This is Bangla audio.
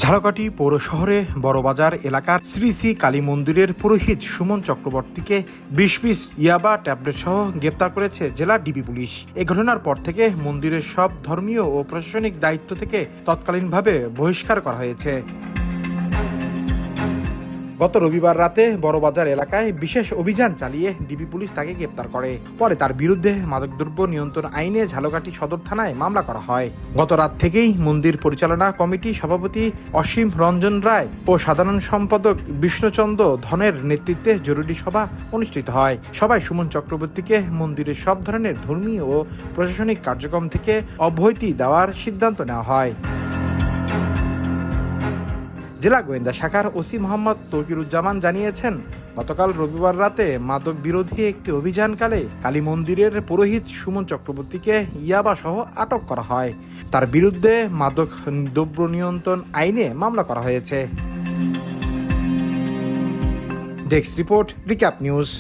ঝালকাঠি পৌর শহরে বড়বাজার এলাকার শ্রী শ্রী কালী মন্দিরের পুরোহিত সুমন চক্রবর্তীকে ২০ পিস ইয়াবা ট্যাবলেট সহ গ্রেপ্তার করেছে জেলা ডিবি পুলিশ। এ ঘটনার পর থেকে মন্দিরের সব ধর্মীয় ও প্রশাসনিক দায়িত্ব থেকে তৎকালীনভাবে বহিষ্কার করা হয়েছে। গত রবিবার রাতে বড়বাজার এলাকায় বিশেষ অভিযান চালিয়ে ডিবি পুলিশ তাকে গ্রেপ্তার করে। পরে তার বিরুদ্ধে মাদকদ্রব্য নিয়ন্ত্রণ আইনে ঝালকাঠি সদর থানায় মামলা করা হয়। গত রাত থেকেই মন্দির পরিচালনা কমিটি সভাপতি অসীম রঞ্জন রায় ও সাধারণ সম্পাদক বিষ্ণুচন্দ্র ধনের নেতৃত্বে জরুরি সভা অনুষ্ঠিত হয়। সভায় সুমন চক্রবর্তীকে মন্দিরের সব ধরনের ধর্মীয় ও প্রশাসনিক কার্যক্রম থেকে অব্যাহতি দেওয়ার সিদ্ধান্ত নেওয়া হয়। জেলা গোয়েন্দা শাখার ওসি মোহাম্মদ তৌকিরুজ্জামান জানিয়েছেন, গতকাল রবিবার রাতে মাদক বিরোধী একটি অভিযানকালে কালী মন্দিরের পুরোহিত সুমন চক্রবর্তীকে ইয়াবা সহ আটক করা হয়। তার বিরুদ্ধে মাদক দ্রব্য নিয়ন্ত্রণ আইনে মামলা করা হয়েছে। Desk report, recap news.